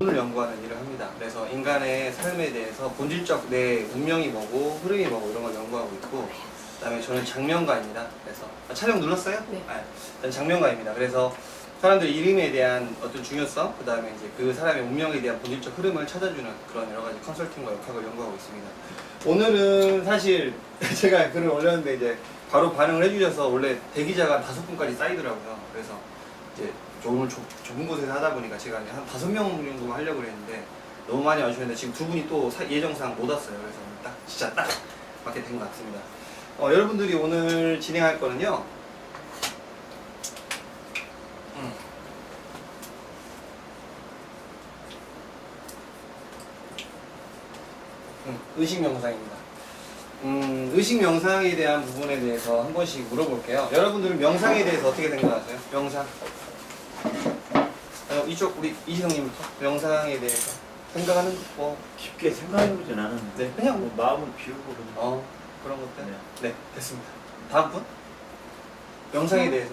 을 연구하는 일을 합니다. 그래서 인간의 삶에 대해서 본질적 내 운명이 뭐고 흐름이 뭐고 이런 걸 연구하고 있고, 그다음에 저는 장면가입니다. 그래서 촬영 눌렀어요? 네. 저는 장면가입니다. 그래서 사람들 이름에 대한 어떤 중요성, 그다음에 이제 그 사람의 운명에 대한 본질적 흐름을 찾아주는 그런 여러 가지 컨설팅과 역학을 연구하고 있습니다. 오늘은 사실 제가 글을 올렸는데 이제 바로 반응을 해주셔서 원래 대기자가 한 5분까지 쌓이더라고요. 그래서 이제 오늘 좁은 곳에서 하다 보니까 제가 이제 한 5명 정도 하려고 했는데 너무 많이 와주셨는데 지금 2분이 또 예정상 못 왔어요. 그래서 오늘 진짜 딱 맞게 된 것 같습니다. 여러분들이 오늘 진행할 거는요. 의식 명상입니다. 의식 명상에 대한 부분에 대해서 한 번씩 물어볼게요. 여러분들은 명상에 대해서 어떻게 생각하세요? 명상. 이쪽 우리 이시성님부터 명상에 대해서 생각하는 뭐 깊게 생각해보진 않았는데 네, 그냥 뭐 마음을 비우고 그냥 그런 것들. 네. 네, 됐습니다. 다음 분. 명상에 대해서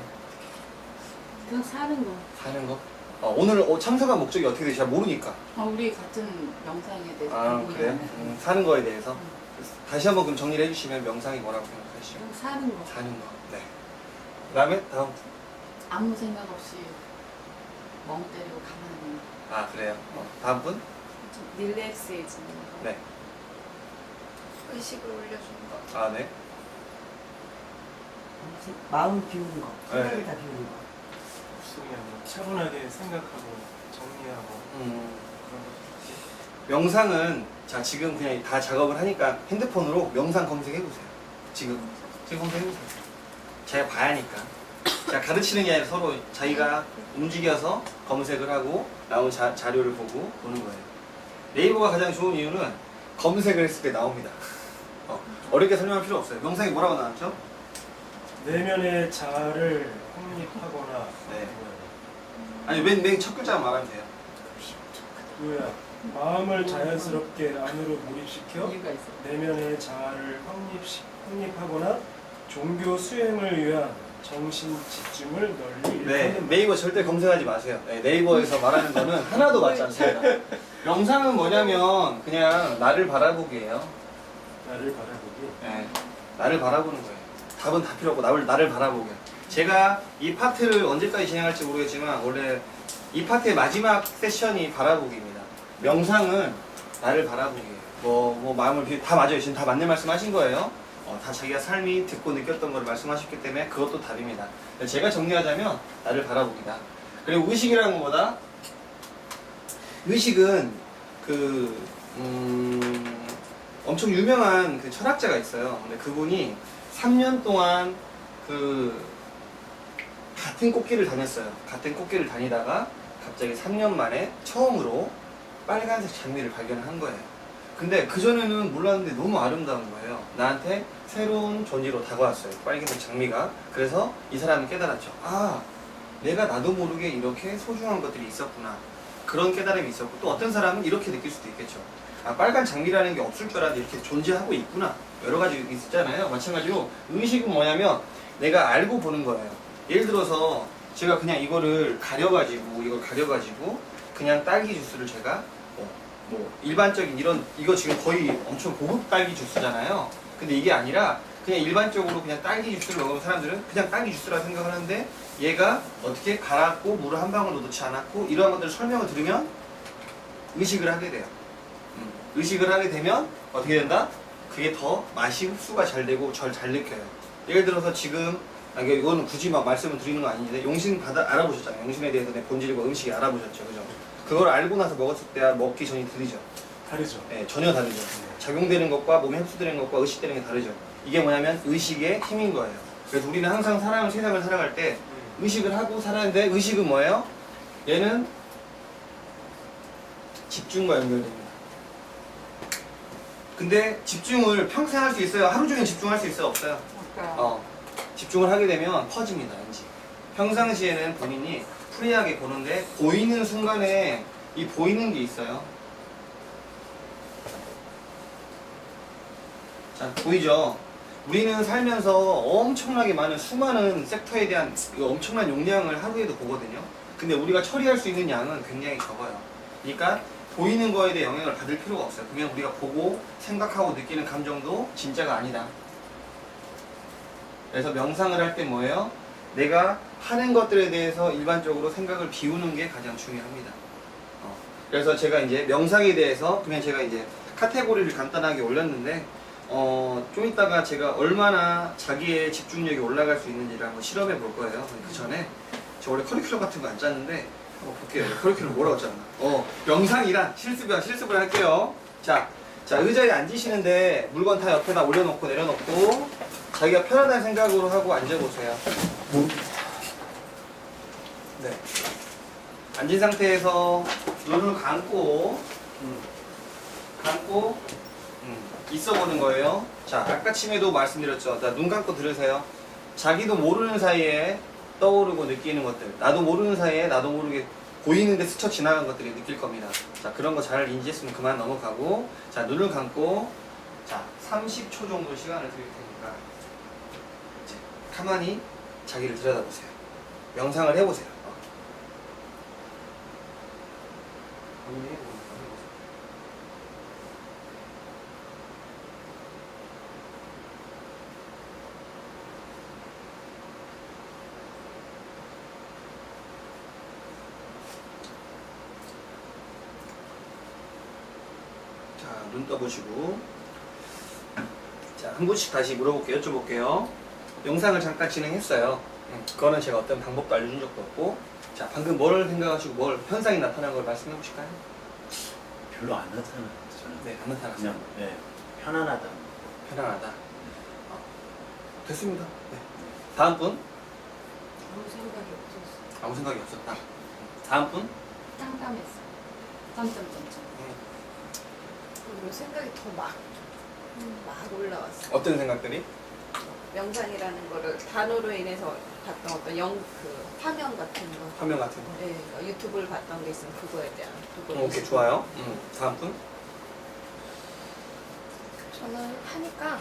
그냥 사는 거. 사는 거. 오늘 참석한 목적이 어떻게 되지 잘 모르니까. 우리 같은 명상에 대해서. 그래요? 사는 거에 대해서. 다시 한번 그럼 정리를 해주시면 명상이 뭐라고 생각하시죠? 그냥 사는 거. 사는 거. 네. 그다음에 다음. 아무 생각 없이 멍 때리고 가만히 있는 거. 그래요. 다음 분. 좀 릴렉스해지는 거. 네. 의식을 올려주는 거. 네. 마음 비우는 거, 생각을 네. 다 비우는 거. 그냥 뭐 차분하게 생각하고 정리하고 그런 거. 명상은 자 지금 그냥 다 작업을 하니까 핸드폰으로 명상 검색해 보세요. 지금 검색해 보세요. 제가 봐야 하니까. 자 가르치는 게 아니라 서로 자기가 움직여서 검색을 하고 나온 자료를 보고 보는 거예요. 네이버가 가장 좋은 이유는 검색을 했을 때 나옵니다. 어렵게 설명할 필요 없어요. 명상이 뭐라고 나왔죠? 내면의 자아를 확립하거나 네. 아니 맨 첫 글자만 말하면 돼요. 뭐야 마음을 자연스럽게 안으로 몰입시켜 이유가 있어. 내면의 자아를 확립하거나 종교 수행을 위한 정신 집중을 널리 네, 일컫는 네이버 절대 검색하지 마세요. 네, 네이버에서 말하는 거는 하나도 맞지 않습니다. 명상은 뭐냐면 그냥 나를 바라보기예요. 나를 바라보기. 네, 나를 바라보는 거예요. 답은 다 필요 없고 나를 바라보게. 제가 이 파트를 언제까지 진행할지 모르겠지만 원래 이 파트의 마지막 세션이 바라보기입니다. 명상은 나를 바라보기예요. 뭐 마음을 다 맞아요. 지금 다 맞는 말씀 하신 거예요. 다 자기가 삶이 듣고 느꼈던 걸 말씀하셨기 때문에 그것도 답입니다. 제가 정리하자면 나를 바라보기다. 그리고 의식이라는 것보다 의식은 엄청 유명한 그 철학자가 있어요. 근데 그분이 3년 동안 같은 꽃길을 다녔어요. 같은 꽃길을 다니다가 갑자기 3년 만에 처음으로 빨간색 장미를 발견한 거예요. 근데 그전에는 몰랐는데 너무 아름다운 거예요. 나한테 새로운 존재로 다가왔어요. 빨간색 장미가. 그래서 이 사람이 깨달았죠. 내가 나도 모르게 이렇게 소중한 것들이 있었구나. 그런 깨달음이 있었고, 또 어떤 사람은 이렇게 느낄 수도 있겠죠. 빨간 장미라는 게 없을 줄 알았는데 이렇게 존재하고 있구나. 여러 가지 있잖아요. 마찬가지로 의식은 뭐냐면 내가 알고 보는 거예요. 예를 들어서 제가 그냥 이걸 가려가지고 그냥 딸기 주스를 제가 일반적인 이거 지금 거의 엄청 고급 딸기 주스잖아요. 근데 이게 아니라 그냥 일반적으로 그냥 딸기 주스를 먹으면 사람들은 그냥 딸기 주스라 생각을 하는데 얘가 어떻게 갈았고 물을 한 방울 넣지 않았고 이러한 것들을 설명을 들으면 의식을 하게 돼요. 의식을 하게 되면 어떻게 된다? 그게 더 맛이 흡수가 잘 되고 잘 느껴요. 예를 들어서 지금 이거는 굳이 막 말씀을 드리는 거 아닌데 용신 알아보셨잖아요. 용신에 대해서 내 본질과 음식이 알아보셨죠, 그죠? 그걸 알고 나서 먹었을 때와 먹기 전이 다르죠. 다르죠. 네, 전혀 다르죠. 작용되는 것과 몸에 흡수되는 것과 의식되는 게 다르죠. 이게 뭐냐면 의식의 힘인 거예요. 그래서 우리는 항상 세상을 살아갈 때 의식을 하고 살았는데 의식은 뭐예요? 얘는 집중과 연결됩니다. 근데 집중을 평생 할 수 있어요? 하루 종일 집중할 수 있어요? 없어요? 집중을 하게 되면 퍼집니다, 왠지. 평상시에는 본인이 프리하게 보는데 보이는 순간에 이 보이는 게 있어요. 자, 보이죠? 우리는 살면서 엄청나게 많은 수많은 섹터에 대한 엄청난 용량을 하루에도 보거든요. 근데 우리가 처리할 수 있는 양은 굉장히 적어요. 그러니까 보이는 거에 대해 영향을 받을 필요가 없어요. 그냥 우리가 보고 생각하고 느끼는 감정도 진짜가 아니다. 그래서 명상을 할 때 뭐예요? 내가 하는 것들에 대해서 일반적으로 생각을 비우는 게 가장 중요합니다. 그래서 제가 이제 명상에 대해서 그냥 제가 이제 카테고리를 간단하게 올렸는데 좀 이따가 제가 얼마나 자기의 집중력이 올라갈 수 있는지를 한번 실험해 볼 거예요. 그 전에 저 원래 커리큘럼 같은 거 안 짰는데 한번 볼게요. 커리큘럼 뭐라고 짰나? 명상이란 실습을 할게요. 자, 의자에 앉으시는데 물건 다 옆에다 올려놓고 내려놓고 자기가 편안한 생각으로 하고 앉아보세요. 네. 앉은 상태에서 눈을 감고 있어 보는 거예요. 자, 아까 침에도 말씀드렸죠. 자, 눈 감고 들으세요. 자기도 모르는 사이에 떠오르고 느끼는 것들, 나도 모르는 사이에 나도 모르게 보이는데 스쳐 지나간 것들이 느낄 겁니다. 자, 그런 거 잘 인지했으면 그만 넘어가고, 자, 눈을 감고, 자, 30초 정도 시간을 드릴 테니까 이제 가만히 자기를 들여다보세요. 명상을 해보세요. 자, 눈 떠보시고, 자, 한 분씩 다시 물어볼게요. 여쭤볼게요. 영상을 잠깐 진행했어요. 그거는 제가 어떤 방법도 알려준 적도 없고, 자, 방금 뭘 생각하시고 뭘 현상이 나타난 걸 말씀해 보실까요? 별로 안 나타나요. 저는. 네, 안 나타났어요. 그냥 편안하다. 편안하다. 됐습니다. 네. 다음 분? 아무 생각이 없었어. 아무 생각이 없었다. 다음 분? 깜깜했어. 점점점점. 그리고 생각이 더 막 올라왔어. 어떤 생각들이? 명상이라는 거를 단어로 인해서 봤던 어떤 화면 같은 거. 화면 같은 거. 네, 유튜브를 봤던 게 있으면 그거에 대한 그거. 오케이, 좋아요. 다음 분? 저는 하니까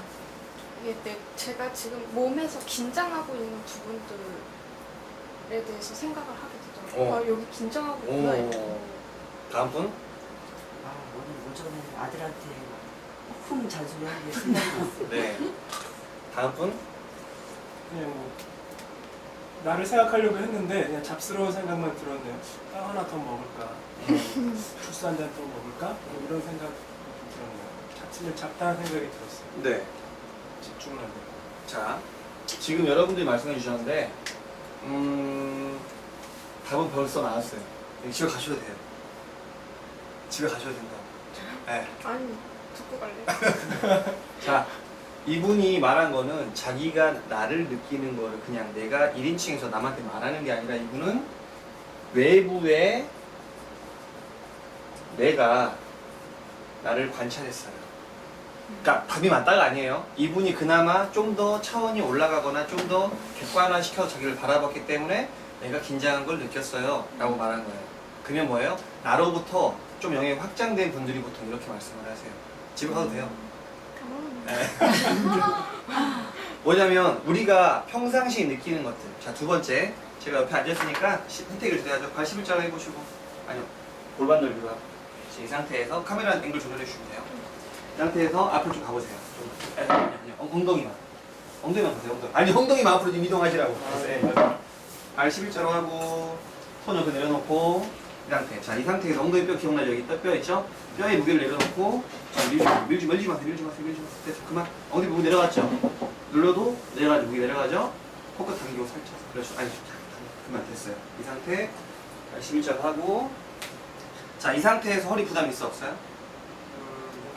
이게 제가 지금 몸에서 긴장하고 있는 부분들에 대해서 생각을 하게 되더라고요. 아, 여기 긴장하고 있구나. 이렇게. 다음 분? 아, 오늘 오전에 아들한테 폭풍 잔소리하는 게 생각이 났어요. 네. 다음 분? 그냥 뭐 나를 생각하려고 했는데 그냥 잡스러운 생각만 들었네요. 빵 하나 더 먹을까? 주스 한 잔 더 먹을까? 뭐 이런 생각 들었네요. 잡다한 생각이 들었어요. 네. 집중을 안 되고. 자, 지금 여러분들이 말씀해 주셨는데, 답은 벌써 나왔어요. 집에 가셔도 돼요. 집에 가셔도 된다. 네. 아니, 듣고 갈래? 자, 이분이 말한 거는 자기가 나를 느끼는 거를 그냥 내가 1인칭에서 남한테 말하는 게 아니라 이분은 외부에 내가 나를 관찰했어요. 그러니까 답이 맞다가 아니에요. 이분이 그나마 좀 더 차원이 올라가거나 좀 더 객관화시켜서 자기를 바라봤기 때문에 내가 긴장한 걸 느꼈어요 라고 말한 거예요. 그러면 뭐예요? 나로부터 좀 영역이 확장된 분들이 보통 이렇게 말씀을 하세요. 집에 가도 돼요. 네. 뭐냐면 우리가 평상시에 느끼는 것들. 자, 두 번째, 제가 옆에 앉았으니까 혜택을 드려야죠. 발 11자로 해보시고, 아니요, 골반 넓이로 하고. 이 상태에서 카메라 앵글 조절해 주시면 돼요. 이 상태에서 앞으로 좀 가보세요. 아니요, 엉덩이만 보세요. 엉덩이만 앞으로 좀 이동하시라고. 네. 발 11자로 하고 손 옆에 내려놓고 이 상태. 자, 이 상태에서 엉덩이 뼈 기억나죠? 여기 뼈 있죠? 뼈에 무게를 내려놓고, 자, 밀지 마세요. 됐어, 그만. 엉덩이 무게 내려갔죠? 눌러도 내려가죠. 무게 내려가죠? 코끝 당기고 살짝. 그렇죠. 아니, 그만 됐어요. 이 상태. 11자 하고. 자, 이 상태에서 허리 부담 있어 없어요?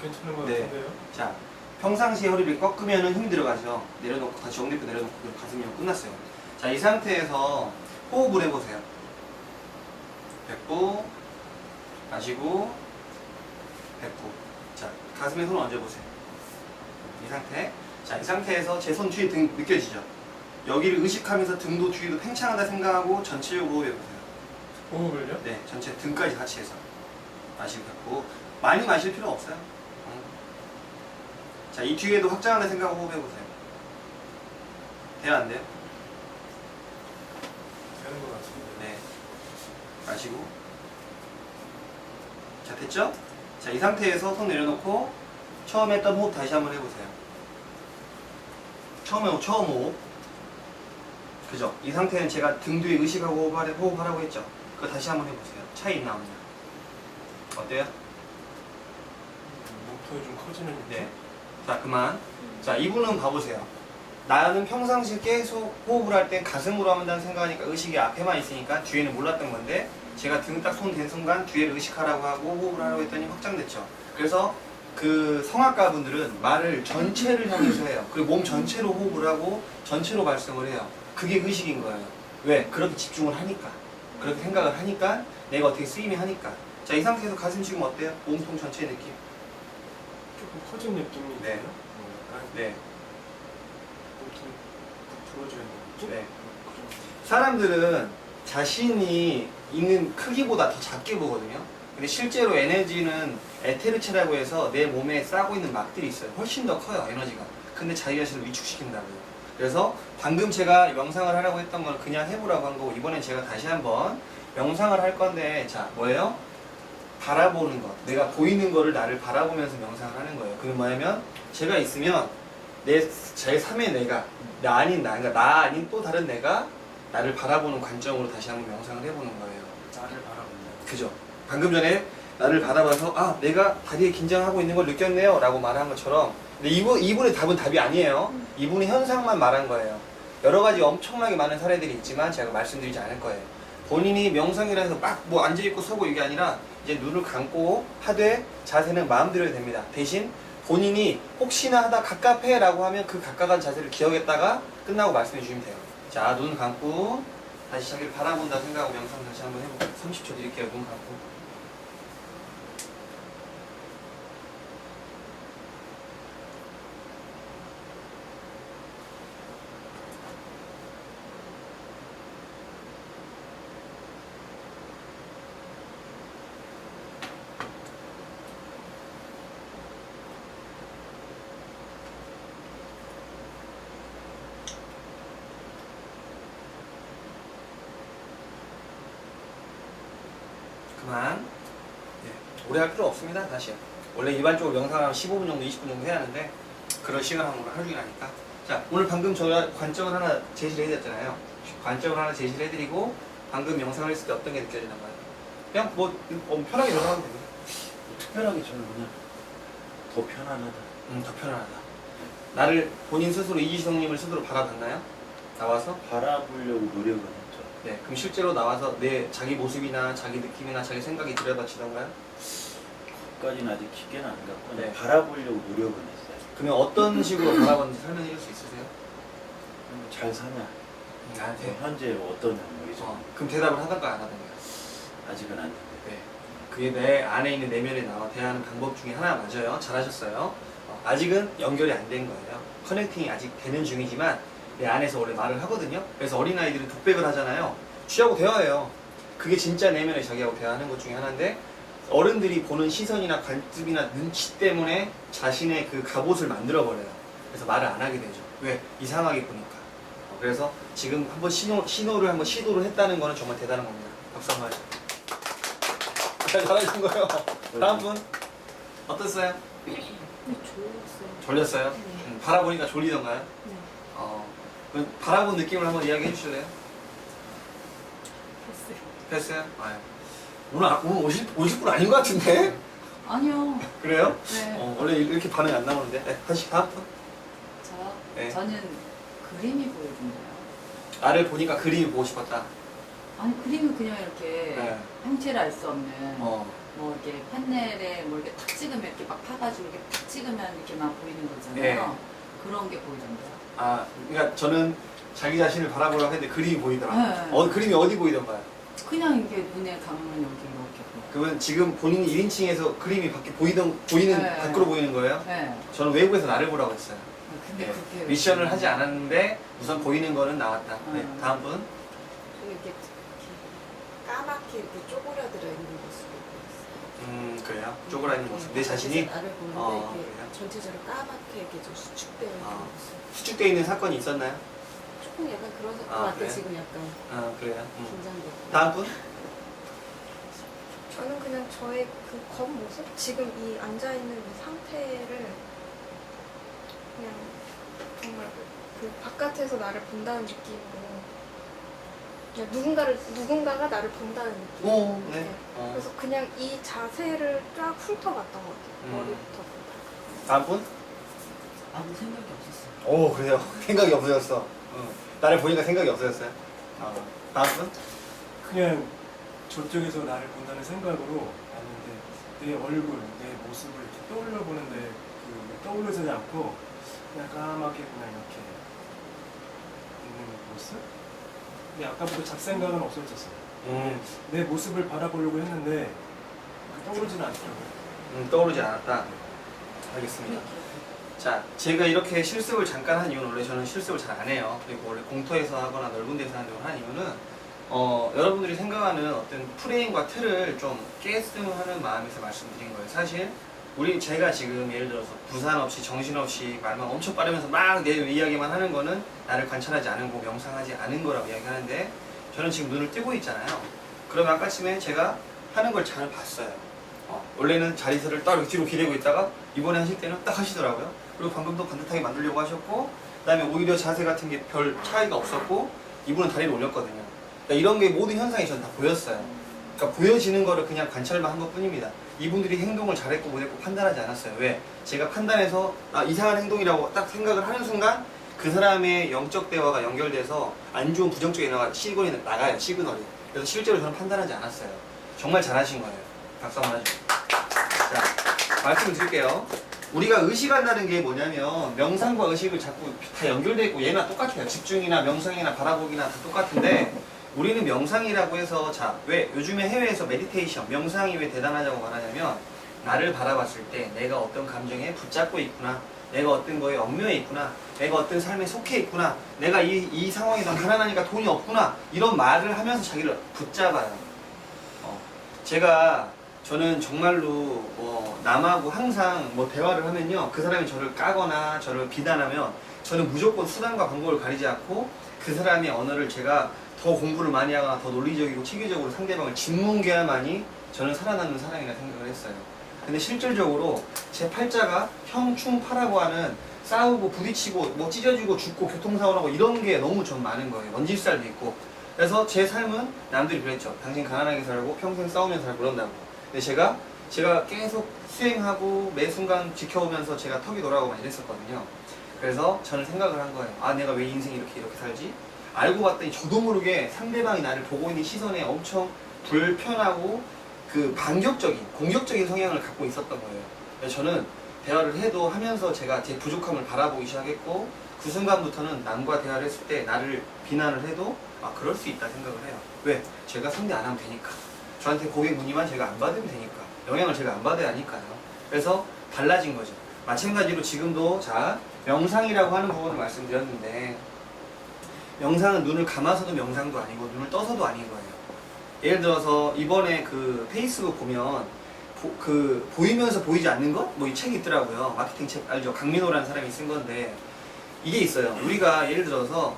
괜찮은 것 네. 같은데요? 자, 평상시에 허리를 꺾으면 힘이 들어가죠. 내려놓고 다시 엉덩이 내려놓고 가슴이 끝났어요. 자, 이 상태에서 호흡을 해보세요. 뱉고 마시고 뱉고. 자, 가슴에 손을 얹어보세요. 이 상태. 자, 이 상태에서 제 손 뒤에 등 느껴지죠? 여기를 의식하면서 등도 뒤도 팽창하다 생각하고 전체적으로 호흡해보세요. 호흡을요? 네, 전체 등까지 같이 해서 마시고 뱉고. 많이 마실 필요 없어요. 자, 이 뒤에도 확장하다 생각하고 호흡해보세요. 돼요, 안 돼요? 되는 것 같은데. 네. 마시고 자, 됐죠? 자, 이 상태에서 손 내려놓고 처음 했던 호흡 다시 한번 해보세요. 처음 호흡. 그죠? 이 상태는 제가 등 뒤에 의식하고 호흡하라고 했죠? 그거 다시 한번 해보세요. 차이 있나 없나? 어때요? 목표가 좀 커지는 느낌? 네. 자, 그만. 자, 이분은 봐보세요. 나는 평상시에 계속 호흡을 할 땐 가슴으로 한다는 생각하니까 의식이 앞에만 있으니까 뒤에는 몰랐던 건데 제가 등 딱 손 댄 순간 뒤에를 의식하라고 하고 호흡을 하라고 했더니 확장됐죠. 그래서 그 성악가 분들은 말을 전체를 향해서 해요. 그리고 몸 전체로 호흡을 하고 전체로 발성을 해요. 그게 의식인 거예요. 왜? 그렇게 집중을 하니까. 그렇게 생각을 하니까 내가 어떻게 쓰임이 하니까. 자, 이 상태에서 가슴 지금 어때요? 몸통 전체의 느낌? 조금 커진 느낌이 네. 있어요. 약간 네. 목이 부풀어져 있는 느낌? 네. 그런 사람들은 자신이 있는 크기보다 더 작게 보거든요. 근데 실제로 에너지는 에테르체라고 해서 내 몸에 싸고 있는 막들이 있어요. 훨씬 더 커요, 에너지가. 근데 자기 자신을 위축시킨다고요. 그래서 방금 제가 명상을 하라고 했던 건 그냥 해보라고 한 거고, 이번엔 제가 다시 한번 명상을 할 건데, 자, 뭐예요? 바라보는 것. 내가 보이는 거를 나를 바라보면서 명상을 하는 거예요. 그게 뭐냐면, 제가 있으면 제3의 내가, 나 아닌 나, 그러니까 나 아닌 또 다른 내가 나를 바라보는 관점으로 다시 한번 명상을 해보는 거예요. 나를 바라본다. 그죠? 방금 전에 나를 바라봐서 아, 내가 다리에 긴장하고 있는 걸 느꼈네요 라고 말한 것처럼, 근데 이분의 답은 답이 아니에요. 이분이 현상만 말한 거예요. 여러 가지 엄청나게 많은 사례들이 있지만 제가 말씀드리지 않을 거예요. 본인이 명상이라 해서 막 뭐 앉아있고 서고 이게 아니라 이제 눈을 감고 하되 자세는 마음대로 해도 됩니다. 대신 본인이 혹시나 하다 갑갑해 라고 하면 그 갑갑한 자세를 기억했다가 끝나고 말씀해 주시면 돼요. 자, 눈 감고 다시 자기를 바라본다 생각하고 명상 다시 한번 해볼게요. 30초 드릴게요. 눈 감고. 그만. 네, 오래 할 필요 없습니다. 다시요. 원래 일반적으로 명상하면 15분 정도, 20분 정도 해야 하는데 그런 시간 하면 오늘 하루 종일 하니까. 자, 오늘 방금 저희가 관점을 하나 제시를 해드렸잖아요. 관점을 하나 제시를 해드리고 방금 명상을 했을 때 어떤 게 느껴지나봐요. 그냥 뭐 편하게 명상하면 됩니다. 특별하게 저는 그냥 더 편안하다. 더 편안하다. 나를 본인 스스로 이지성님을 스스로 바라봤나요? 나와서? 바라보려고 노력을 했죠. 네. 그럼 실제로 나와서 내 자기 모습이나 자기 느낌이나 자기 생각이 들여다치던가요? 그까지는 아직 깊게는 안 갔고 네. 바라보려고 노력은 했어요. 그러면 어떤 식으로 바라봤는지 설명해 줄 수 있으세요? 잘 사냐? 나한테. 현재 어떠냐? 뭐 이제 그럼 대답을 하던가 안 하던가? 아직은 안 됐는데. 네. 그게 내 안에 있는 내면에 나와 대하는 방법 중에 하나 맞아요. 잘하셨어요. 아직은 연결이 안 된 거예요. 커넥팅이 아직 되는 중이지만 내 안에서 원래 말을 하거든요. 그래서 어린아이들은 독백을 하잖아요. 쥐하고 대화해요. 그게 진짜 내면에 자기하고 대화하는 것 중에 하나인데, 어른들이 보는 시선이나 관점이나 눈치 때문에 자신의 그 갑옷을 만들어버려요. 그래서 말을 안 하게 되죠. 왜? 이상하게 보니까. 그래서 지금 한번 신호를 한번 시도를 했다는 거는 정말 대단한 겁니다. 박수 한번 하죠. 잘하신 거예요. 다음 분 어땠어요? 좋았어요. 졸렸어요? 네. 바라보니까 졸리던가요? 네. 그럼 바라본 느낌을 한번 이야기해 주실래요? 됐어요. 됐어요? 오늘 오실 분 아닌 것 같은데? 아니요. 그래요? 네. 원래 이렇게 반응이 안 나오는데. 네, 다시 다음 분. 네. 저는 그림이 보여준대요. 나를 보니까 그림이 보고 싶었다. 아니 그림은 그냥 이렇게 네. 형체를 알 수 없는 어. 뭐 이렇게 판넬에 뭐 이렇게 탁 찍으면 이렇게 막 파가지고 이렇게 탁 찍으면 이렇게 막 보이는 거잖아요. 네. 그런 게 보이던데요. 그러니까 저는 자기 자신을 바라보려고 했는데 그림이 보이더라고요. 네. 그림이 어디 보이던가요? 그냥 이게 눈에 감으면 여기 이렇게 보여. 그러면 지금 본인이 1인칭에서 그림이 밖에 보이는 네. 밖으로 보이는 거예요? 네. 저는 외부에서 나를 보라고 했어요. 근데 네. 그렇게 미션을 하지 않았는데 우선 보이는 거는 나왔다. 네, 다음 분. 이렇게 까맣게 이렇게 쪼그라들어 있는 모습이 보였어요. 그래요? 쪼그라있는 모습. 내 자신이 나를 보는데 이렇게 그래요? 전체적으로 까맣게 이렇게 좀 수축되어 있는 모습. 수축되어 있는 사건이 있었나요? 조금 약간 그런 것 아, 같아. 그래요? 지금 약간 그래요. 긴장되고. 다음 분. 저는 그냥 저의 그 겉모습, 지금 이 앉아있는 이 상태를 그냥 정말 그 바깥에서 나를 본다는 느낌으로 그냥 누군가가 나를 본다는 느낌. 오, 네. 그래서 그냥 이 자세를 쫙 훑어봤던 것 같아요. 머리부터. 다음 분? 아무 생각이 없었어요. 오, 그래요. 생각이 없어졌어. 나를 보니까 생각이 없어졌어요. 다음 분? 그냥 저쪽에서 나를 본다는 생각으로 봤는데 내 얼굴, 내 모습을 이렇게 떠올려 보는데 그 떠올리지 않고 그냥 까맣게 그냥 이렇게 있는 모습? 근데 아까부터 잡생각은 없어졌어요. 내 모습을 바라보려고 했는데 떠오르지는 않더라고요. 떠오르지 않았다. 알겠습니다. 자, 제가 이렇게 실습을 잠깐 한 이유는 원래 저는 실습을 잘 안 해요. 그리고 원래 공터에서 하거나 넓은 데서 하는 이유는 여러분들이 생각하는 어떤 프레임과 틀을 좀 깼으면 하는 마음에서 말씀드린 거예요. 사실 제가 지금 예를 들어서 부산 없이 정신없이 말만 엄청 빠르면서 막 내 이야기만 하는 거는 나를 관찰하지 않은 거, 명상하지 않은 거라고 이야기하는데 저는 지금 눈을 뜨고 있잖아요. 그러면 아까쯤에 제가 하는 걸 잘 봤어요. 원래는 자리서를 딱 뒤로 기대고 있다가 이번에 하실 때는 딱 하시더라고요. 그리고 방금도 반듯하게 만들려고 하셨고 그 다음에 오히려 자세 같은 게 별 차이가 없었고 이분은 다리를 올렸거든요. 그러니까 이런 게 모든 현상이 저는 다 보였어요. 그러니까 보여지는 거를 그냥 관찰만 한 것 뿐입니다. 이분들이 행동을 잘했고 못했고 판단하지 않았어요. 왜? 제가 판단해서 이상한 행동이라고 딱 생각을 하는 순간 그 사람의 영적 대화가 연결돼서 안 좋은 부정적 에너지가 시그널이 나가요. 시그널이. 그래서 실제로 저는 판단하지 않았어요. 정말 잘하신 거예요. 박수 한번 하죠. 자, 말씀을 드릴게요. 우리가 의식한다는 게 뭐냐면 명상과 의식을 자꾸 다 연결돼 있고 얘나 똑같아요. 집중이나 명상이나 바라보기나 다 똑같은데 우리는 명상이라고 해서 왜 요즘에 해외에서 메디테이션, 명상이 왜 대단하다고 말하냐면 나를 바라봤을 때 내가 어떤 감정에 붙잡고 있구나, 내가 어떤 거에 얽매여 있구나, 내가 어떤 삶에 속해 있구나, 내가 이 상황에 난 가난하니까 돈이 없구나 이런 말을 하면서 자기를 붙잡아요. 저는 정말로 남하고 항상 대화를 하면요 그 사람이 저를 까거나 저를 비난하면 저는 무조건 수단과 방법을 가리지 않고 그 사람의 언어를 제가 더 공부를 많이 하거나 더 논리적이고 체계적으로 상대방을 짓뭉개야만이 저는 살아남는 사람이라 생각을 했어요. 근데 실질적으로 제 팔자가 형충파라고 하는 싸우고 부딪히고 찢어지고 죽고 교통사고 나고 이런 게 너무 좀 많은 거예요. 먼지살도 있고. 그래서 제 삶은 남들이 그랬죠. 당신 가난하게 살고 평생 싸우면서 살고 그런다고. 근데 제가 계속 수행하고 매 순간 지켜오면서 제가 턱이 돌아가고 막 이랬었거든요. 그래서 저는 생각을 한 거예요. 내가 왜 인생이 이렇게 살지? 알고 봤더니 저도 모르게 상대방이 나를 보고 있는 시선에 엄청 불편하고 반격적인, 공격적인 성향을 갖고 있었던 거예요. 그래서 저는 대화를 해도 하면서 제가 제 부족함을 바라보기 시작했고 그 순간부터는 남과 대화를 했을 때 나를 비난을 해도 그럴 수 있다 생각을 해요. 왜? 제가 상대 안 하면 되니까. 저한테 고객 문의만 제가 안 받으면 되니까. 영향을 제가 안 받아야 하니까요. 그래서 달라진 거죠. 마찬가지로 지금도 명상이라고 하는 부분을 말씀드렸는데 명상은 눈을 감아서도 명상도 아니고 눈을 떠서도 아닌 거예요. 예를 들어서 이번에 페이스북 보면 보이면서 보이지 않는 것? 이 책이 있더라고요. 마케팅 책 알죠? 강민호라는 사람이 쓴 건데 이게 있어요. 우리가 예를 들어서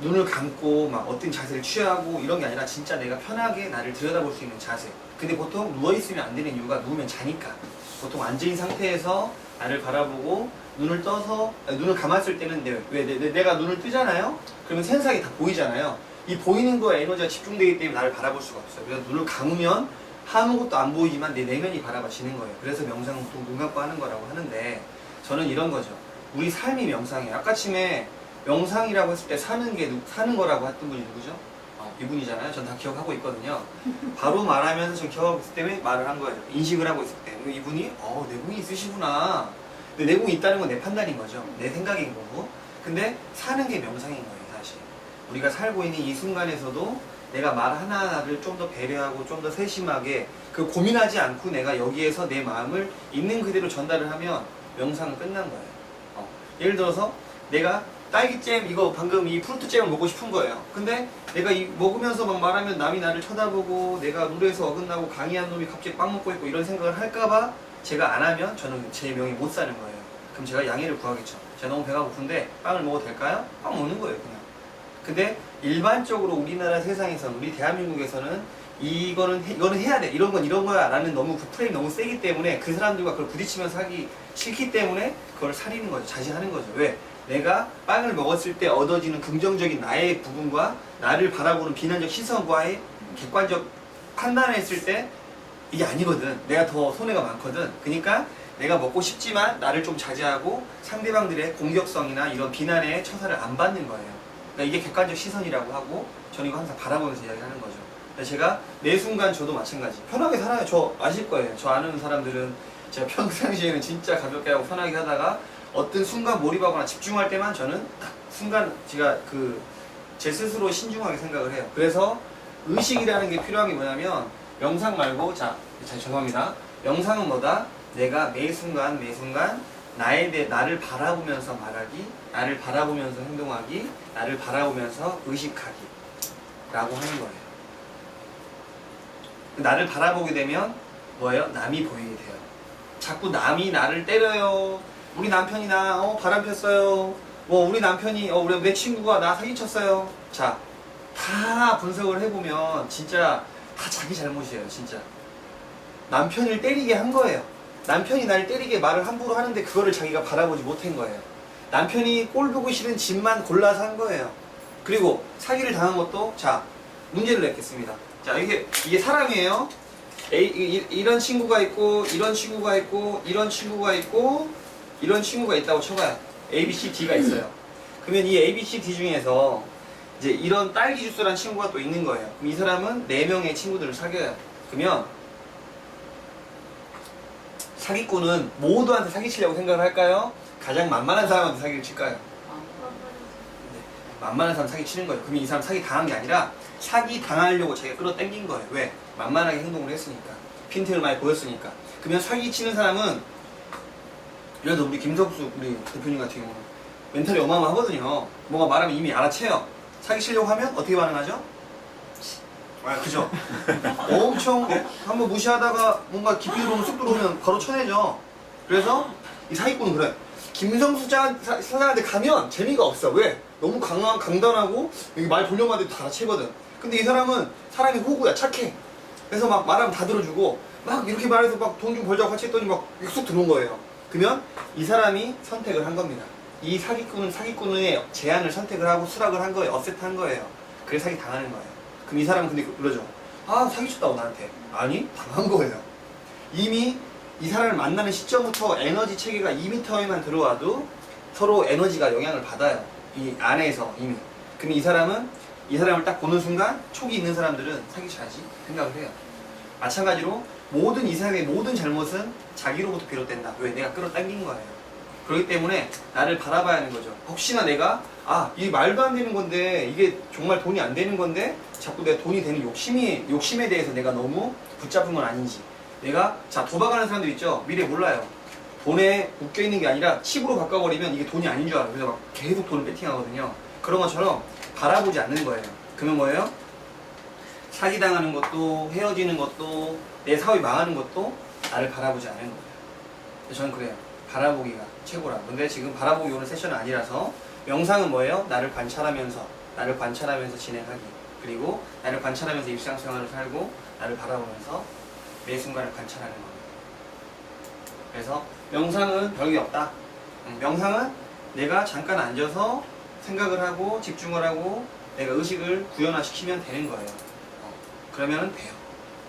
눈을 감고 어떤 자세를 취하고 이런 게 아니라 진짜 내가 편하게 나를 들여다볼 수 있는 자세. 근데 보통 누워있으면 안 되는 이유가 누우면 자니까. 보통 앉아있는 상태에서 나를 바라보고 눈을 떠서 눈을 감았을 때는 내가 눈을 뜨잖아요. 그러면 세상이 다 보이잖아요. 이 보이는 거에 에너지가 집중되기 때문에 나를 바라볼 수가 없어요. 그래서 눈을 감으면 아무것도 안 보이지만 내 내면이 바라봐지는 거예요. 그래서 명상은 보통 눈 감고 하는 거라고 하는데 저는 이런 거죠. 우리 삶이 명상이에요. 아까쯤에 명상이라고 했을 때 사는 거라고 했던 분이 누구죠? 이분이잖아요. 전 다 기억하고 있거든요. 바로 말하면서 전 기억하고 있을 때 말을 한 거예요. 인식을 하고 있을 때. 이분이 내공이 있으시구나. 근데 내공이 있다는 건 내 판단인 거죠. 내 생각인 거고. 근데 사는 게 명상인 거예요, 사실. 우리가 살고 있는 이 순간에서도 내가 말 하나하나를 좀 더 배려하고 좀 더 세심하게 고민하지 않고 내가 여기에서 내 마음을 있는 그대로 전달을 하면 명상은 끝난 거예요. 예를 들어서 내가 딸기잼 이거 방금 이 프루트잼을 먹고 싶은 거예요. 근데 내가 먹으면서 말하면 남이 나를 쳐다보고 내가 룰에서 어긋나고 강의한 놈이 갑자기 빵 먹고 있고 이런 생각을 할까봐 제가 안 하면 저는 제 명이 못 사는 거예요. 그럼 제가 양해를 구하겠죠. 제가 너무 배가 고픈데 빵을 먹어도 될까요? 빵 먹는 거예요, 그냥. 근데 일반적으로 우리나라 세상에서는 우리 대한민국에서는 이거는 해야 돼. 이런 건 이런 거야. 라는 너무 그 프레임이 너무 세기 때문에 그 사람들과 그걸 부딪히면서 하기 싫기 때문에 그걸 사리는 거죠. 자제하는 거죠. 왜? 내가 빵을 먹었을 때 얻어지는 긍정적인 나의 부분과 나를 바라보는 비난적 시선과의 객관적 판단을 했을 때 이게 아니거든. 내가 더 손해가 많거든. 그러니까 내가 먹고 싶지만 나를 좀 자제하고 상대방들의 공격성이나 이런 비난의 처사를 안 받는 거예요. 그러니까 이게 객관적 시선이라고 하고 저는 이거 항상 바라보면서 이야기하는 거죠. 제가 매 순간 저도 마찬가지 편하게 살아요. 저 아실 거예요. 저 아는 사람들은 제가 평상시에는 진짜 가볍게 하고 편하게 하다가 어떤 순간 몰입하거나 집중할 때만 저는 딱 순간 제가 제 스스로 신중하게 생각을 해요. 그래서 의식이라는 게 필요한 게 뭐냐면 명상 말고 죄송합니다. 명상은 뭐다? 내가 매 순간 나를 바라보면서 말하기, 나를 바라보면서 행동하기, 나를 바라보면서 의식하기 라고 하는 거예요. 나를 바라보게 되면 뭐예요? 남이 보이게 돼요. 자꾸 남이 나를 때려요. 우리 남편이 나 바람 폈어요. 우리 남편이 우리 내 친구가 나 사기쳤어요. 자, 다 분석을 해보면 진짜 다 자기 잘못이에요. 진짜 남편을 때리게 한 거예요. 남편이 날 때리게 말을 함부로 하는데 그거를 자기가 바라보지 못한 거예요. 남편이 꼴 보기 싫은 집만 골라서 한 거예요. 그리고 사기를 당한 것도 자, 문제를 냈겠습니다. 자, 이게 사람이에요. 이런 친구가 있고 이런 친구가 있고 이런 친구가 있고 이런 친구가 있다고 쳐봐요. A, B, C, D가 있어요. 그러면 이 A, B, C, D 중에서 이제 이런 딸기 주스라는 친구가 또 있는 거예요. 그럼 이 사람은 4명의 친구들을 사귀어요. 그러면 사기꾼은 모두한테 사기치려고 생각을 할까요? 가장 만만한 사람한테 사기를 칠까요? 만만한 사람 사기 치는 거예요. 그러면 이 사람 사기 당한 게 아니라 사기 당하려고 자기가 끌어당긴 거예요. 왜? 만만하게 행동을 했으니까. 핀트를 많이 보였으니까. 그러면 사기 치는 사람은 예를 들어 우리 김석수 우리 대표님 같은 경우는 멘탈이 어마어마하거든요. 뭐가 말하면 이미 알아채요. 사기 치려고 하면 어떻게 반응하죠? 그죠? 엄청 한번 무시하다가 뭔가 깊이 들어오면 쑥 들어오면 바로 쳐내죠. 그래서 이 사기꾼은 그래. 김성수 사장한테 가면 재미가 없어. 왜? 너무 강단하고 여기 말 돌려만 해도 다 알아채거든. 근데 이 사람은 사람이 호구야. 착해. 그래서 막 말하면 다 들어주고 막 이렇게 말해서 막 돈 좀 벌자고 같이 했더니 막 쑥 들어온 거예요. 그러면 이 사람이 선택을 한 겁니다. 이 사기꾼은 사기꾼의 제안을 선택을 하고 수락을 한 거예요. 어셋한 거예요. 그래서 사기 당하는 거예요. 그럼 이 사람은 근데 그러죠. 아, 사기쳤다고 나한테. 아니, 당한 거예요. 이미 이 사람을 만나는 시점부터 에너지 체계가 2m에만 들어와도 서로 에너지가 영향을 받아요. 이 안에서 이미. 그럼 이 사람을 딱 보는 순간 촉이 있는 사람들은 사기쳐야지 생각을 해요. 마찬가지로 모든 이 사람의 모든 잘못은 자기로부터 비롯된다. 왜? 내가 끌어당긴 거예요. 그렇기 때문에 나를 바라봐야 하는 거죠. 혹시나 내가 이 말도 안 되는 건데 이게 정말 돈이 안 되는 건데 자꾸 내가 돈이 되는 욕심에 대해서 내가 너무 붙잡은 건 아닌지. 내가 도박하는 사람들 있죠. 미래 몰라요. 돈에 묶여 있는 게 아니라 칩으로 바꿔버리면 이게 돈이 아닌 줄 알아요. 그래서 막 계속 돈을 배팅하거든요. 그런 것처럼 바라보지 않는 거예요. 그러면 뭐예요? 사기당하는 것도 헤어지는 것도 내 사업이 망하는 것도 나를 바라보지 않는 거예요. 저는 그래요. 바라보기가 최고라. 근데 지금 바라보기 오늘 세션은 아니라서 명상은 뭐예요? 나를 관찰하면서 진행하기. 그리고 나를 관찰하면서 일상생활을 살고 나를 바라보면서 매 순간을 관찰하는 겁니다. 그래서 명상은 별게 없다. 명상은 내가 잠깐 앉아서 생각을 하고 집중을 하고 내가 의식을 구현화시키면 되는 거예요. 그러면 돼요.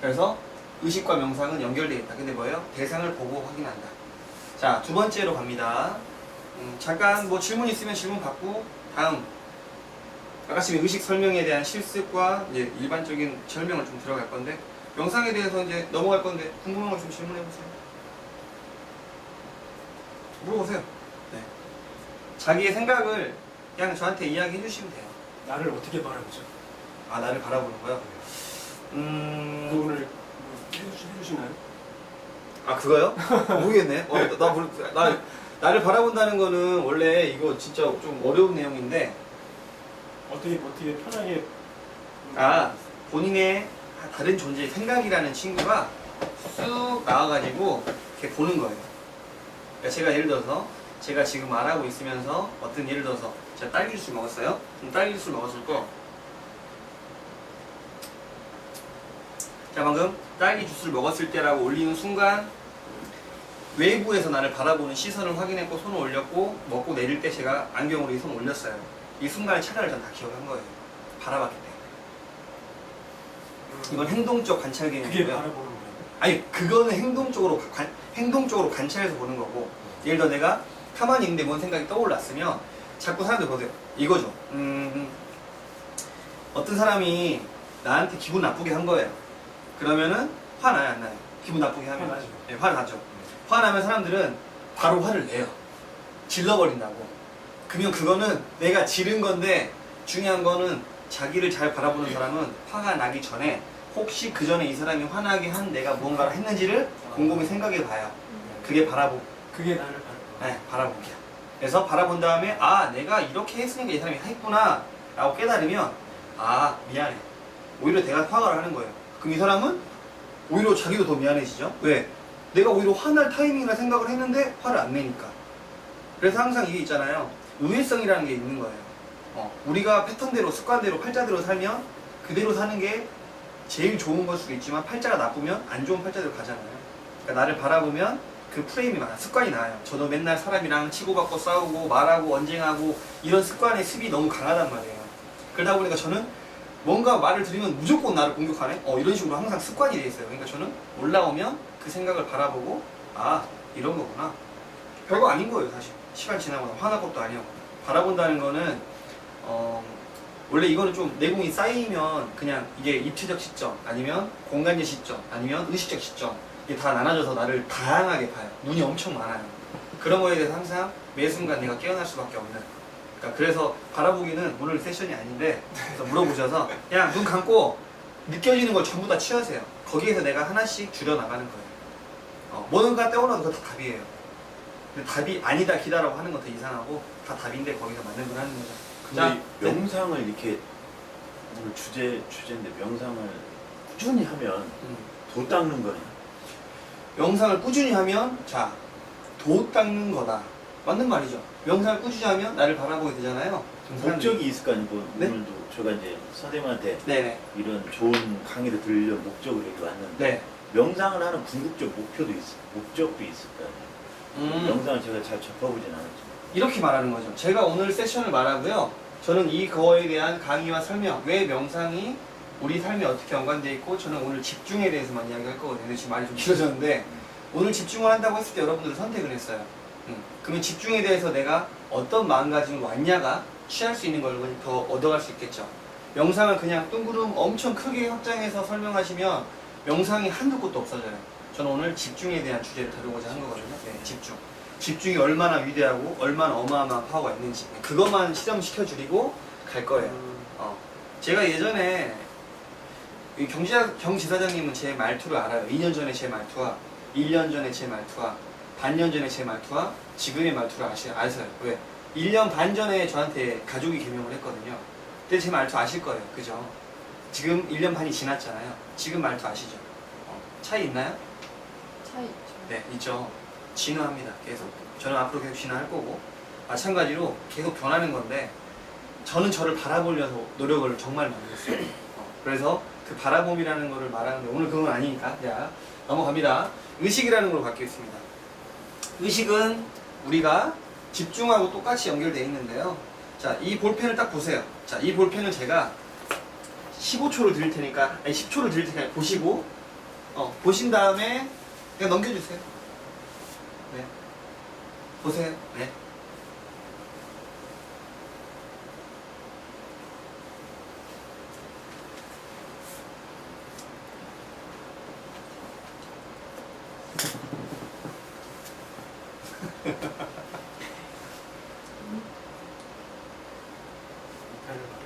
그래서 의식과 명상은 연결되어 있다. 근데 뭐예요? 대상을 보고 확인한다. 자, 2번째로 갑니다. 잠깐 뭐 질문 있으면 질문 받고 다음 아까 지금 의식 설명에 대한 실습과 이제 일반적인 설명을 좀 들어갈 건데 명상에 대해서 이제 넘어갈 건데 궁금한 거 좀 질문해 보세요. 물어보세요. 네. 자기의 생각을 그냥 저한테 이야기해 주시면 돼요. 나를 어떻게 바라보죠? 나를 바라보는 거요? 그 오늘 해주시나요? 그거요? 모르겠네. 나를 바라본다는 거는 원래 이거 진짜 좀 어려운 내용인데 어떻게 편하게 본인의 다른 존재의 생각이라는 친구가 쑥 나와가지고 이렇게 보는 거예요. 그러니까 제가 예를 들어서 제가 지금 말하고 있으면서 어떤 예를 들어서 제가 딸기 주스 먹었어요? 그럼 딸기 주스를 먹었을 때 자, 방금 딸기 주스를 먹었을 때라고 올리는 순간 외부에서 나를 바라보는 시선을 확인했고 손을 올렸고 먹고 내릴 때 제가 안경으로 이 손을 올렸어요. 이 순간의 차례를 전 다 기억한 거예요. 바라봤기 때문에. 이건 행동적 관찰 그게 개념이고요. 바라보는 거예요. 아니, 그거는 행동적으로 관찰해서 보는 거고, 예를 들어 내가 가만히 있는데 뭔 생각이 떠올랐으면 자꾸 사람들 보세요. 이거죠. 어떤 사람이 나한테 기분 나쁘게 한 거예요. 그러면은 화나요, 안 나요? 기분 나쁘게 하면. 화나죠. 네, 화나죠. 화나면 사람들은 바로 화를 내요. 질러버린다고. 그러면 그거는 내가 지른 건데, 중요한 거는 자기를 잘 바라보는 사람은 화가 나기 전에 혹시 그 전에 이 사람이 화나게 한 내가 무언가를 했는지를 곰곰이 생각해 봐요. 그게 그게 나를 바라보는 네, 바라보기야. 그래서 바라본 다음에 아, 내가 이렇게 했으니까 이 사람이 했구나 라고 깨달으면 아, 미안해. 오히려 내가 화가 하는 거예요. 그럼 이 사람은 오히려 자기도 더 미안해지죠. 왜? 내가 오히려 화날 타이밍이라 생각을 했는데 화를 안 내니까. 그래서 항상 이게 있잖아요. 우회성이라는 게 있는 거예요. 우리가 패턴대로, 습관대로, 팔자대로 살면 그대로 사는 게 제일 좋은 걸 수도 있지만 팔자가 나쁘면 안 좋은 팔자대로 가잖아요. 그러니까 나를 바라보면 그 프레임이 많아. 습관이 나요. 저도 맨날 사람이랑 치고받고 싸우고 말하고 언쟁하고 이런 습관의 습이 너무 강하단 말이에요. 그러다 보니까 저는 뭔가 말을 들으면 무조건 나를 공격하네? 이런 식으로 항상 습관이 돼 있어요. 그러니까 저는 올라오면 그 생각을 바라보고 아, 이런 거구나. 별거 아닌 거예요, 사실. 시간 지나고 화날 것도 아니었고. 바라본다는 거는 원래 이거는 좀 내공이 쌓이면 그냥 이게 입체적 시점 아니면 공간적 시점 아니면 의식적 시점 이게 다 나눠져서 나를 다양하게 봐요. 눈이 엄청 많아요. 그런 거에 대해서 항상 매 순간 내가 깨어날 수밖에 없는. 그러니까 그래서 바라보기는 오늘 세션이 아닌데 그래서 물어보셔서 그냥 눈 감고 느껴지는 걸 전부 다 취하세요. 거기에서 내가 하나씩 줄여나가는 거예요. 뭔가 떠올라도 그거 다 답이에요. 근데 답이 아니다 기다라고 하는 건 더 이상하고 다 답인데 거기서 맞는 걸 하는 거죠. 근데 이 명상을 이렇게 오늘 주제인데 명상을 꾸준히 하면 도 닦는 거네. 명상을 꾸준히 하면 자, 도 닦는 거다. 맞는 말이죠. 명상을 꾸준히 하면 나를 바라보게 되잖아요. 목적이 있을 거 아니고 네? 오늘도 제가 이제 선생님한테 네네. 이런 좋은 강의를 들으려 목적으로 여기 왔는데 네. 명상을 하는 궁극적 목적도 있을 거 아니에요. 명상을 제가 잘 접해보진 않았지만 이렇게 말하는 거죠. 제가 오늘 세션을 말하고요. 저는 이거에 대한 강의와 설명, 왜 명상이 우리 삶에 어떻게 연관되어 있고, 저는 오늘 집중에 대해서만 이야기할 거거든요. 근데 지금 말이 좀 길어졌는데, 오늘 집중을 한다고 했을 때 여러분들은 선택을 했어요. 그러면 집중에 대해서 내가 어떤 마음가짐으로 왔냐가 취할 수 있는 걸 더 얻어갈 수 있겠죠. 명상을 그냥 둥그름 엄청 크게 확장해서 설명하시면 명상이 한두 곳도 없어져요. 저는 오늘 집중에 대한 주제를 다루고자 한 거거든요. 네, 집중. 집중이 얼마나 위대하고 얼마나 어마어마한 파워가 있는지 그것만 실험시켜주리고 갈 거예요. 제가 예전에 경지사장님은 제 말투를 알아요. 2년 전에 제 말투와 1년 전에 제 말투와 반년 전에 제 말투와 지금의 말투를 아세요. 왜? 1년 반 전에 저한테 가족이 개명을 했거든요. 그때 제 말투 아실 거예요. 그죠? 지금 1년 반이 지났잖아요. 지금 말투 아시죠? 차이 있나요? 차이 있죠. 네, 있죠. 진화합니다. 계속. 저는 앞으로 계속 진화할 거고 마찬가지로 계속 변하는 건데 저는 저를 바라보려서 노력을 정말 많이 했어요. 그래서 그 바라봄이라는 거를 말하는데 오늘 그건 아니니까 자, 넘어갑니다. 의식이라는 걸로 바뀌었습니다. 의식은 우리가 집중하고 똑같이 연결되어 있는데요. 자, 이 볼펜을 딱 보세요. 자, 이 볼펜을 제가 15초를 드릴 테니까, 아니 10초를 드릴 테니까 보시고 보신 다음에 그냥 넘겨주세요. 네. 보세요. 네. 이편을 봐라.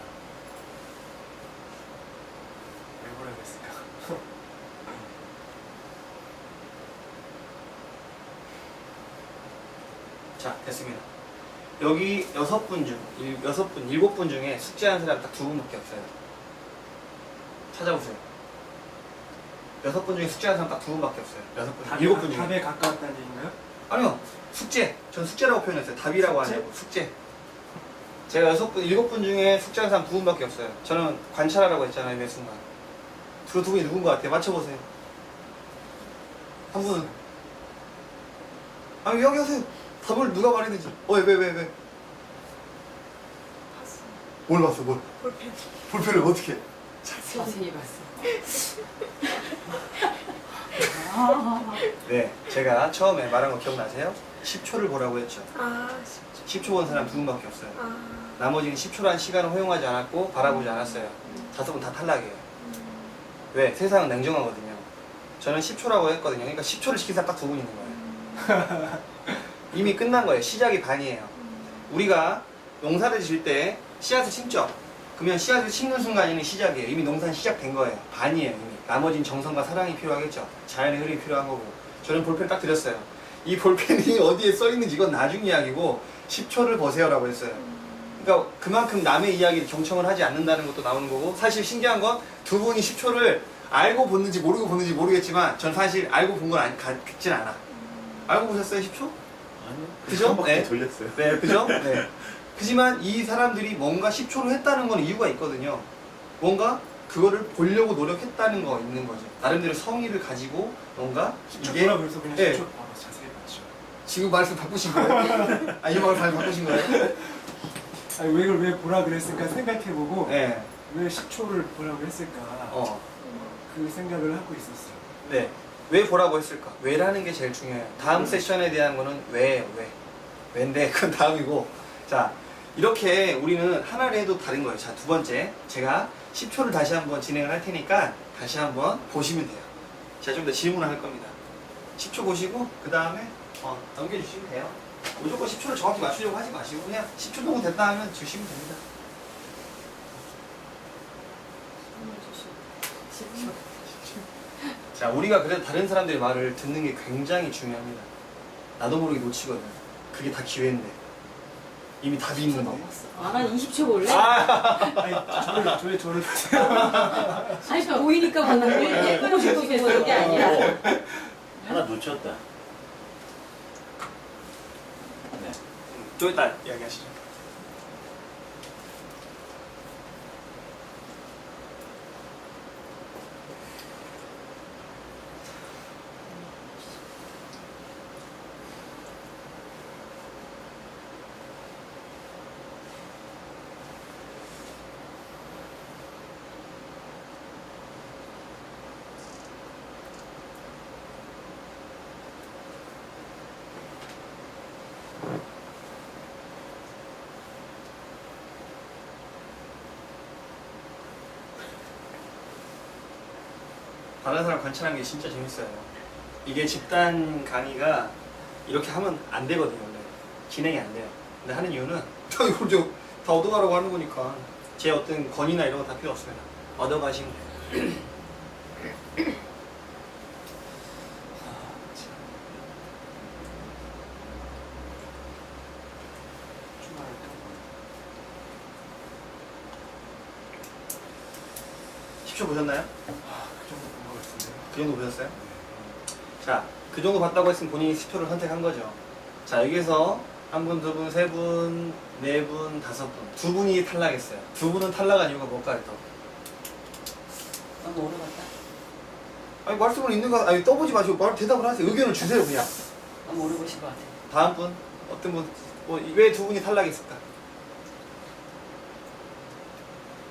왜 그러고 있을까? 자, 됐습니다. 여기 7분 중에 숙제한 사람 딱 2분밖에 없어요. 찾아보세요. 6분 중에 숙제한 사람 딱 2분밖에 없어요. 6분, 7분 중에. 답에 가까웠다는 얘기인가요? 아니요, 숙제. 전 숙제라고 표현했어요. 답이라고 안 하고 숙제. 제가 7분 중에 숙제한 사람 2분밖에 없어요. 저는 관찰하라고 했잖아요, 매 순간. 두 분이 누군 것 같아요? 맞춰보세요. 한 분은. 아니 여기 하세요. 답을 누가 말했는지. 왜? 봤어. 뭘 봤어 뭘? 볼펜. 볼펜을 어떻게 해? 자세히 봤어. 네, 제가 처음에 말한 거 기억나세요? 10초를 보라고 했죠. 아, 10초 본 사람 두 분밖에 없어요. 아. 나머지는 10초라는 시간을 허용하지 않았고 바라보지 않았어요. 5분 다 탈락이에요. 왜? 세상은 냉정하거든요. 저는 10초라고 했거든요. 그러니까 10초를 시킨 사람 딱 두 분 있는 거예요. 이미 끝난 거예요. 시작이 반이에요. 우리가 농사를 지을 때 씨앗을 심죠. 그러면 씨앗을 심는 순간에는 시작이에요. 이미 농사는 시작된 거예요. 반이에요. 이미. 나머지는 정성과 사랑이 필요하겠죠. 자연의 흐름이 필요한 거고. 저는 볼펜 딱 드렸어요. 이 볼펜이 어디에 써 있는지 이건 나중 이야기고 10초를 보세요라고 했어요. 그러니까 그만큼 남의 이야기를 경청을 하지 않는다는 것도 나오는 거고, 사실 신기한 건 두 분이 10초를 알고 봤는지 모르고 봤는지 모르겠지만 전 사실 알고 본 건 같진 않아. 알고 보셨어요 10초? 아니요. 그죠? 한 바퀴 네. 돌렸어요. 네, 그죠? 네. 그지만 이 사람들이 뭔가 10초로 했다는 건 이유가 있거든요. 뭔가 그거를 보려고 노력했다는 거 있는 거죠. 나름대로 성의를 가지고 뭔가 이게 그래서 그냥 네. 10초 바로 자세히 봤죠. 지금 말씀 바꾸신 거예요? 아, 이 말을 바꾸신 거예요? 아니 왜 이걸 왜 보라 그랬을까 생각해보고 네. 왜 10초를 보라고 했을까 그 생각을 하고 있었어요. 네. 왜 보라고 했을까? 왜라는 게 제일 중요해요. 다음 세션에 대한 거는 왜예요, 왜. 왜인데, 그건 다음이고. 자, 이렇게 우리는 하나를 해도 다른 거예요. 자, 두 번째. 제가 10초를 다시 한번 진행을 할 테니까 다시 한번 보시면 돼요. 제가 좀 더 질문을 할 겁니다. 10초 보시고, 그 다음에 넘겨주시면 돼요. 무조건 10초를 정확히 맞추려고 하지 마시고, 그냥 10초 정도 됐다 하면 주시면 됩니다. 자, 우리가 그래도 다른 사람들의 말을 듣는 게 굉장히 중요합니다. 나도 모르게 놓치거든. 그게 다 기회인데. 이미 답이 있는데. 난 20초 볼래? 아니 저를 아니 보이니까 보는 거야. 보고 싶어서 보는 게 아니야. 하나 놓쳤다. 네. 좀 이따 이야기하시죠. 다른 사람 관찰하는 게 진짜 재밌어요. 이게 집단 강의가 이렇게 하면 안 되거든요, 원래. 진행이 안 돼요. 근데 하는 이유는 이걸 다 얻어가라고 하는 거니까 제 어떤 권위나 이런 거 다 필요 없습니다. 얻어가시면 돼요. 초 보셨나요? 그 정도 본 것 같은데요. 그 정도 보셨어요? 자, 그 정도 봤다고 했으면 본인이 10초를 선택한 거죠. 자, 여기서 한 분, 두 분, 세 분, 네 분, 다섯 분. 두 분이 탈락했어요. 두 분은 탈락한 이유가 뭘까요, 또? 너무 오래 봤다. 아니, 말씀을 있는 거, 아니, 떠보지 마시고 바로 대답을 하세요. 의견을 주세요, 그냥. 너무 오래 보신 것 같아. 다음 분, 어떤 분, 왜 두 분이 탈락했을까?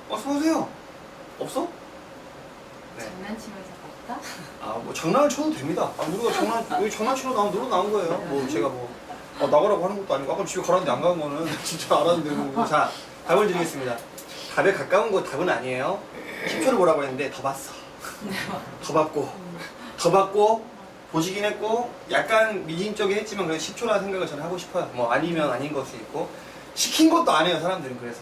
써보세요. 없어? 네. 장난치면서 봤다? 아, 뭐 장난을 쳐도 됩니다. 아, 우리가 여기 장난치러 놀러 나온 거예요. 뭐 제가 나가라고 하는 것도 아니고 아까 집에 가라는데 안 간 거는 진짜 알았는데 뭐. 자, 답을 드리겠습니다. 답에 가까운 거 답은 아니에요. 10초를 보라고 했는데 더 봤어. 더 봤고 보시긴 했고 약간 미진적이 했지만 그래도 10초라는 생각을 저는 하고 싶어요. 뭐 아니면 아닌 걸 수 있고 시킨 것도 안 해요, 사람들은. 그래서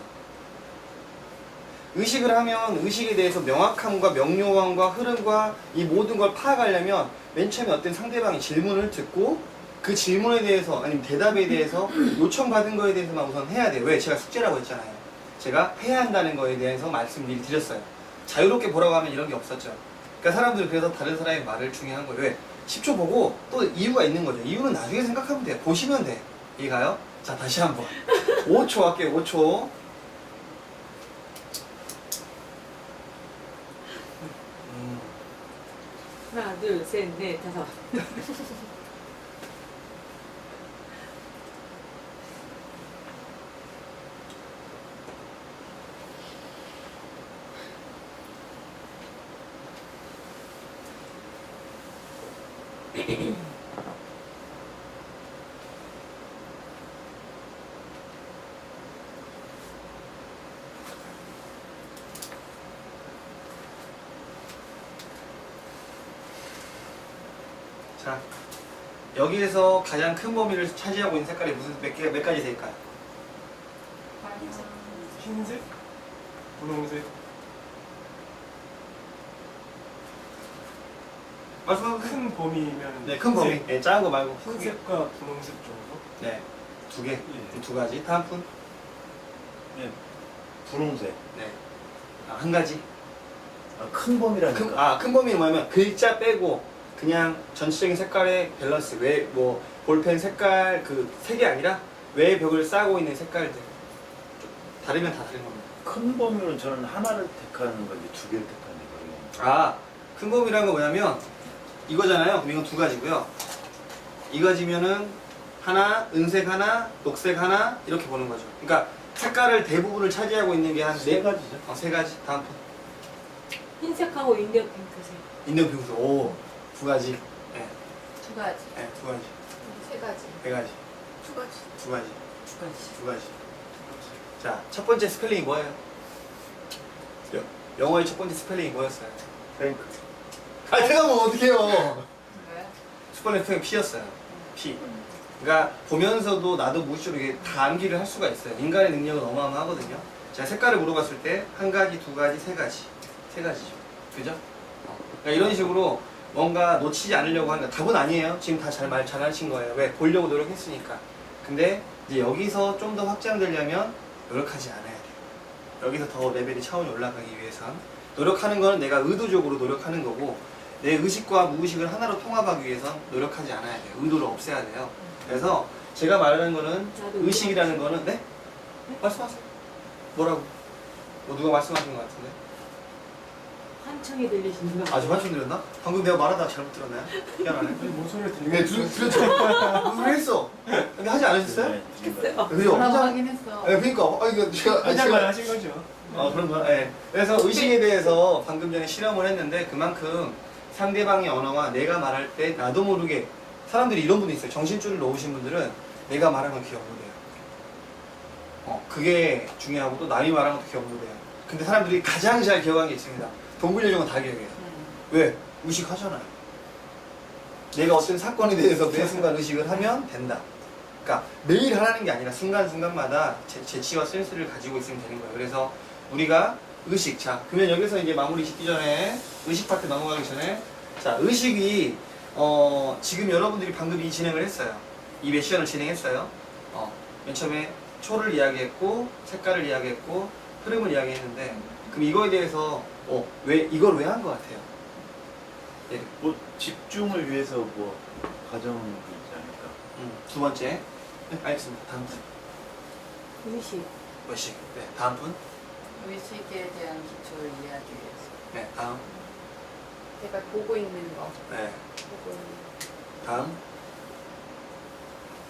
의식을 하면 의식에 대해서 명확함과 명료함과 흐름과 이 모든 걸 파악하려면 맨 처음에 어떤 상대방이 질문을 듣고 그 질문에 대해서 아니면 대답에 대해서 요청받은 거에 대해서만 우선 해야 돼요. 왜? 제가 숙제라고 했잖아요. 제가 해야 한다는 거에 대해서 말씀을 드렸어요. 자유롭게 보라고 하면 이런 게 없었죠. 그러니까 사람들은 그래서 다른 사람의 말을 중요한 거예요. 왜? 10초 보고 또 이유가 있는 거죠. 이유는 나중에 생각하면 돼요. 보시면 돼. 이해가요? 자, 다시 한번 5초 할게요. 5초. 하나, 둘, 셋, 넷, 다섯. 자, 여기에서 가장 큰 범위를 차지하고 있는 색깔이 몇 가지 될까요? 흰색, 분홍색, 말씀하세요. 큰 범위면 네, 큰 범위. 흰색, 네, 작은 거 말고 크게. 흰색과 분홍색 정도. 네, 두 개, 예. 두 가지. 다음 분. 네. 분홍색. 네, 한 가지. 큰 범위라니까. 큰 범위는 뭐냐면 글자 빼고 그냥 전체적인 색깔의 밸런스. 왜 뭐 볼펜 색깔 그 색이 아니라 외 벽을 싸고 있는 색깔들. 좀 다르면 다 다른 겁니다. 큰 범위는 저는 하나를 택하는 건지 두 개를 택하는 거예요. 아, 큰 범위라는 건 뭐냐면 이거잖아요. 그럼 이건 두 가지고요. 이 가지면은 하나, 은색 하나, 녹색 하나 이렇게 보는 거죠. 그러니까 색깔을 대부분을 차지하고 있는 게 한 세 네 가지죠. 세 가지. 다음 분. 흰색하고 인디어 핑크색. 인형 빙수. 오, 두 가지. 네, 두 가지. 네, 두 가지. 세 가지. 네 가지. 두 가지. 두 가지. 두 가지. 두 가지. 자, 첫 번째 스펠링이 뭐예요? 영어의 첫 번째 스펠링이 뭐였어요? 프랭크. 아, 제가 뭐 어떡해요. 왜? 스펠링 P였어요. P. 그러니까 보면서도 나도 무의식적으로 이게 다 암기를 할 수가 있어요. 인간의 능력은 어마어마하거든요. 제가 색깔을 물어봤을 때 한 가지, 두 가지, 세 가지. 세 가지죠. 그죠? 그러니까 이런 식으로 뭔가 놓치지 않으려고 하는 거. 답은 아니에요. 지금 다 말 잘하신 거예요. 왜? 보려고 노력했으니까. 근데 이제 여기서 좀 더 확장되려면 노력하지 않아야 돼요. 여기서 더 레벨이 차원이 올라가기 위해선 노력하는 거는 내가 의도적으로 노력하는 거고 내 의식과 무의식을 하나로 통합하기 위해선 노력하지 않아야 돼요. 의도를 없애야 돼요. 그래서 제가 말하는 거는 의식이라는 거는 네? 말씀하세요. 뭐라고? 뭐 누가 말씀하신 것 같은데? 환청이 들리시는 거. 아주 환청 들렸나? 방금 내가 말하다가 잘못 들었나요? 미안하네. 아니, 뭔 소리를 네, 들리는 들었죠. 무슨 소리 했어? 근데 하지 않으셨어요? 네, 지금 그죠? 뭐라고 하긴 했어. 네, 그러니까 이거 제가 한장만 하신 거죠. 그런 거야? 네. 그래서 의식에 대해서 방금 전에 실험을 했는데 그만큼 상대방의 언어와 내가 말할 때 나도 모르게 사람들이 이런 분이 있어요. 정신줄을 놓으신 분들은 내가 말한 건 기억 못해요. 그게 중요하고 또 남이 말한 것도 기억 못해요. 근데 사람들이 가장 잘 기억한 게 있습니다. 동물요정은 다 기억해요. 왜? 의식하잖아요. 내가 어떤 사건에 대해서 매 순간 의식을 하면 된다. 그러니까 매일 하라는 게 아니라 순간순간마다 재치와 센스를 가지고 있으면 되는 거예요. 그래서 우리가 의식, 자, 그러면 여기서 이제 마무리 짓기 전에 의식 파트 넘어가기 전에 자, 의식이 지금 여러분들이 방금 이 진행을 했어요. 이 메시언을 진행했어요. 맨 처음에 초를 이야기했고 색깔을 이야기했고 흐름을 이야기했는데 그럼 이거에 대해서 이걸 왜 한 것 같아요? 네. 뭐 집중을 위해서 뭐 과정이 있지 않을까. 두 번째. 네, 알겠습니다. 다음 분. 의식. 의식. 네, 다음 분. 의식에 대한 기초를 이해하기 위해서. 네, 다음. 내가 보고 있는 거. 네, 보고 있는 거. 다음.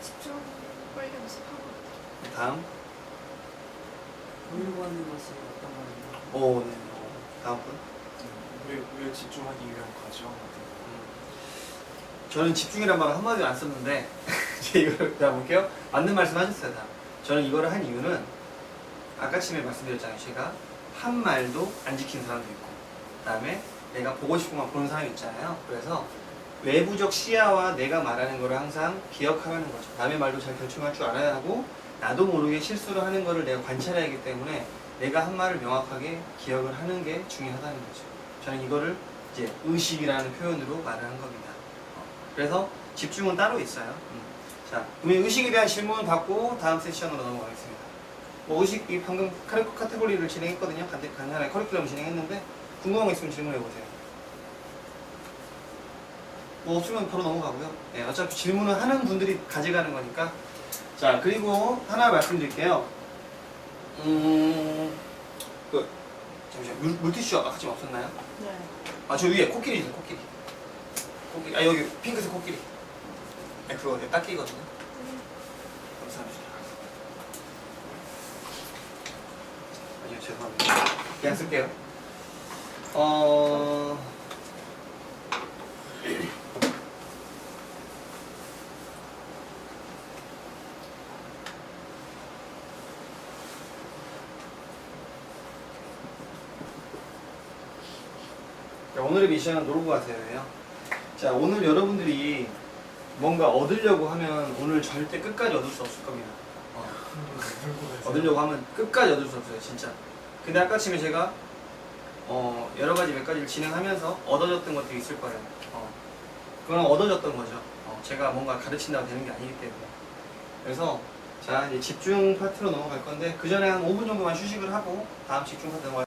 집중을 연습하고. 네, 다음. 보는 것이 어떤 건지. 오, 네. 다음 분. 왜 집중하기 위한 과정 같은 저는 집중이란 말을 한마디도 안 썼는데 이제 이걸 자 볼게요. 맞는 말씀 하셨어요. 다. 저는 이거를 한 이유는 아까 처음에 말씀드렸잖아요. 제가 한 말도 안 지키는 사람도 있고 그 다음에 내가 보고 싶은 것만 보는 사람이 있잖아요. 그래서 외부적 시야와 내가 말하는 거를 항상 기억하라는 거죠. 남의 말도 잘 결정할 줄 알아야 하고 나도 모르게 실수를 하는 거를 내가 관찰해야 하기 때문에 내가 한 말을 명확하게 기억을 하는 게 중요하다는 거죠. 저는 이거를 이제 의식이라는 표현으로 말을 한 겁니다. 그래서 집중은 따로 있어요. 자, 그러면 의식에 대한 질문 받고 다음 세션으로 넘어가겠습니다. 뭐 의식, 이 방금 카테고리를 진행했거든요. 간단하게 커리큘럼 진행했는데 궁금한 거 있으면 질문해 보세요. 뭐 없으면 바로 넘어가고요. 네, 어차피 질문을 하는 분들이 가져가는 거니까. 자, 그리고 하나 말씀드릴게요. 잠시만, 물티슈 아까 지금 없었나요? 네. 아, 저 위에 코끼리 있어요, 코끼리. 코끼리. 아 여기 핑크색 코끼리. 네, 그거 딱 끼거든요. 감사합니다. 아니요 죄송합니다. 그냥 쓸게요. 자, 오늘의 미션은 놀고 가세요예요. 자, 오늘 여러분들이 뭔가 얻으려고 하면 오늘 절대 끝까지 얻을 수 없을 겁니다. 얻으려고 하면 끝까지 얻을 수 없어요, 진짜. 근데 아까 치면 제가 여러 가지 몇 가지를 진행하면서 얻어졌던 것들이 있을 거예요. 그건 얻어졌던 거죠. 제가 뭔가 가르친다고 되는 게 아니기 때문에. 그래서 자, 이제 집중 파트로 넘어갈 건데 그 전에 한 5분 정도만 휴식을 하고 다음 집중 파트 넘어갈